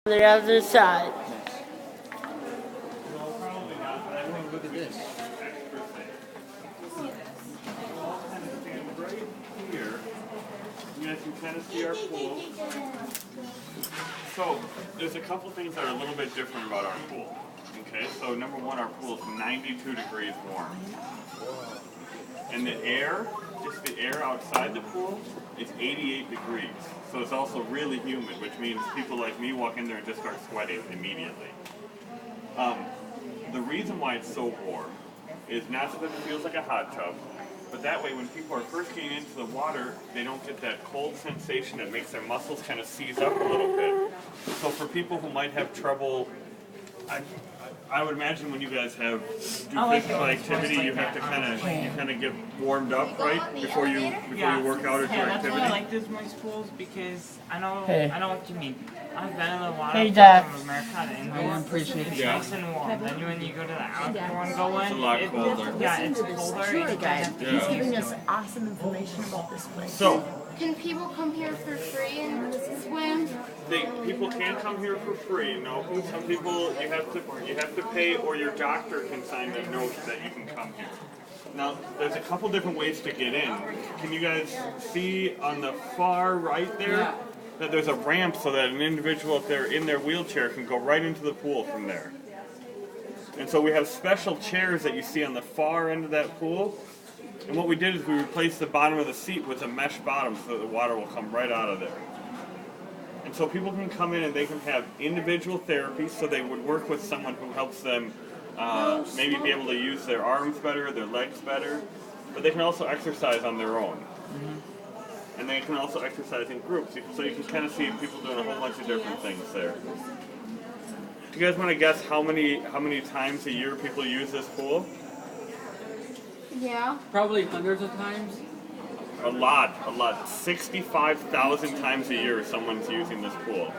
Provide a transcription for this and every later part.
the other side. Look at this. Here, you guys can kind of see our pool. So, there's a couple things that are a little bit different about our pool. Okay, so number one, our pool is 92 degrees warm. And the air, just the air outside the pool, is 88 degrees. So it's also really humid, which means people like me walk in there and just start sweating immediately. The reason why it's so warm is not so that it feels like a hot tub, but that way when people are first getting into the water, they don't get that cold sensation that makes their muscles kind of seize up a little bit. So for people who might have trouble, I would imagine when you guys do physical activity, you have to kind of get warmed up, right, before you work out or do That's activity. why I like those moist pools because I know what you mean. I've been in the water Hey, Dad. from America and it's nice and warm. Then when you go to the outdoor one, go in, It's a lot colder. Yeah, it's colder. Tour guide. He's Yeah. giving us awesome information about this place. So, Can people come here for free and swim? people can come here for free. No, some people you have to pay, or your doctor can sign a note that you can come here. Now, there's a couple different ways to get in. Can you guys see on the far right there that there's a ramp so that an individual, if they're in their wheelchair, can go right into the pool from there? And so we have special chairs that you see on the far end of that pool. And what we did is we replaced the bottom of the seat with a mesh bottom so that the water will come right out of there. And so people can come in and they can have individual therapy, so they would work with someone who helps them maybe be able to use their arms better, their legs better, but they can also exercise on their own. And they can also exercise in groups, so you can kind of see people doing a whole bunch of different things there. Do you guys want to guess how many times a year people use this pool? Yeah. Probably hundreds of times. A lot. 65,000 times a year someone's using this pool.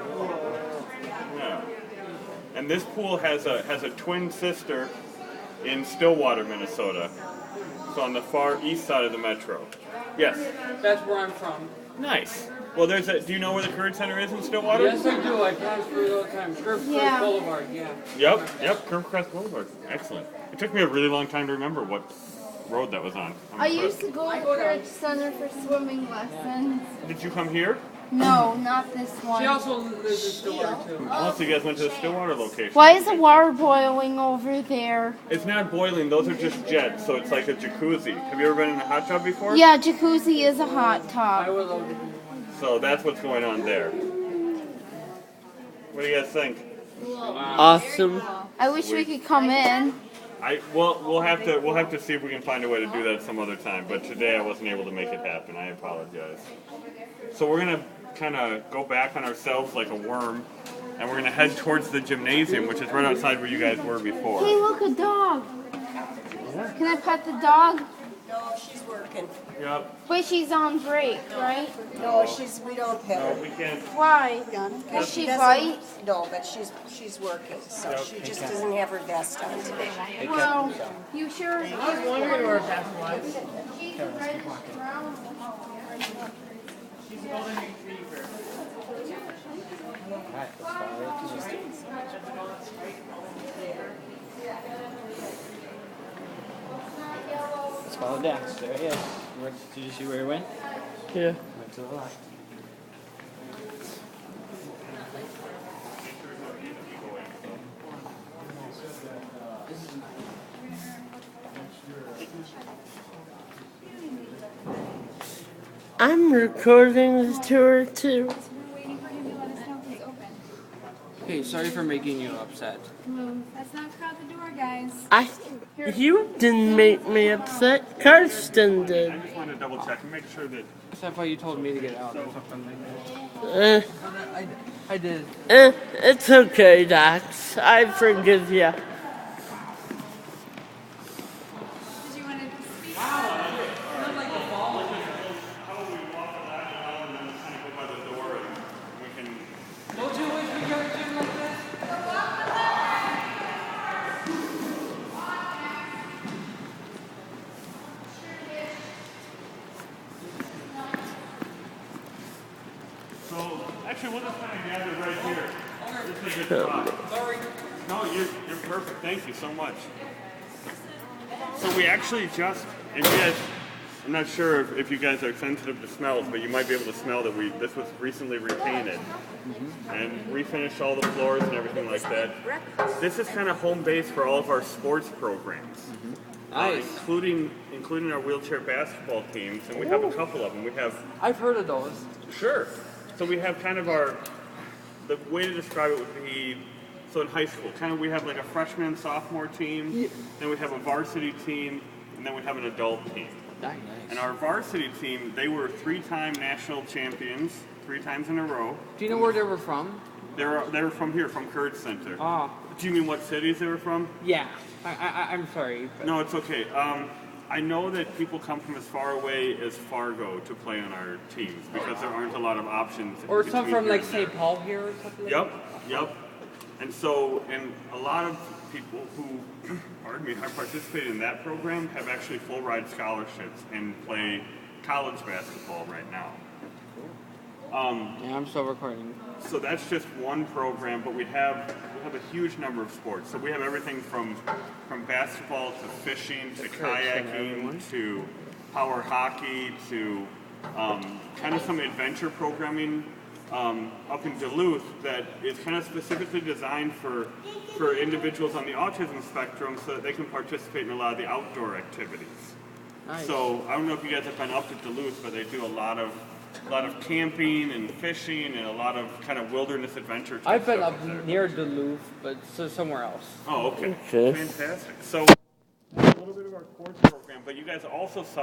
Yeah. And this pool has a twin sister in Stillwater, Minnesota. So on the far east side of the metro. Yes. That's where I'm from. Nice. Well, do you know where the Career Center is in Stillwater? Yes, I do. I pass through it all the time. Surfcrest Boulevard, yeah. Yep, Curvecrest Boulevard. Excellent. It took me a really long time to remember what road that was on. I used to go to the Career Center for swimming lessons. Did you come here? No, not this one. She also lives in Stillwater, too. Oh, so you guys went to the Stillwater location. Why is the water boiling over there? It's not boiling, those are just jets, so it's like a jacuzzi. Have you ever been in a hot tub before? Yeah, jacuzzi is a hot I tub. would love to do So that's what's going on there. What do you guys think? Awesome. I wish we could come in. We'll have to see if we can find a way to do that some other time, but today I wasn't able to make it happen. I apologize. So we're gonna kind of go back on ourselves like a worm, and we're gonna head towards the gymnasium, which is right outside where you guys were before. Hey, look, a dog. Can I pet the dog? No, she's working. Yep. Wait, she's on break, right? No, we don't pet No, her. we can't. Why? Does she bite? No, but she's working, so she just doesn't have her vest on today. Well, you sure? I was wondering where that was. She's right around. She's a golden retriever. Let's follow down. There he is. Did you see where he went? Yeah. Went to the left. I'm recording the tour too. Hey, sorry for making you upset. Let's not crowd the door, guys. You didn't make me upset. Karsten did. I just wanted to double check and make sure that. I thought you told me to get out or something like that. I did. It's okay, Dax. I forgive you. Did you want to speak? Don't you wish we got a gym like this? So, actually, we'll just kind of gather right here. This a good try. No, you're perfect. Thank you so much. So we actually just, and you guys, I'm not sure if you guys are sensitive to smells, but you might be able to smell that this was recently repainted and refinished all the floors and everything like that. This is kind of home base for all of our sports programs, Nice. including our wheelchair basketball teams, and we have a couple of them. We have I've heard of those. Sure. So we have kind of the way to describe it would be, so in high school, kind of we have like a freshman and sophomore team, then we have a varsity team, and then we have an adult team. Nice. And our varsity team, they were 3-time national champions, 3 times in a row. Do you know where they were from? They were from here, from Courage Center. Ah. Do you mean what cities they were from? Yeah. I'm sorry. But No, it's okay. I know that people come from as far away as Fargo to play on our teams because there aren't a lot of options. Or between some from here like and there. St. Paul here or something like Yep. And so, and a lot of people who, pardon me, have participated in that program have actually full ride scholarships and play college basketball right now. Yeah, I'm still recording. So that's just one program, but we have a huge number of sports. So we have everything from basketball to fishing to kayaking to power hockey to kind of some adventure programming up in Duluth that is kind of specifically designed for individuals on the autism spectrum so that they can participate in a lot of the outdoor activities. Nice. So I don't know if you guys have been up to Duluth, but they do a lot of camping and fishing and a lot of kind of wilderness adventure type I've been stuff up there. near Duluth, but somewhere else. Oh, okay. Okay. Fantastic. So a little bit of our sports program, but you guys also saw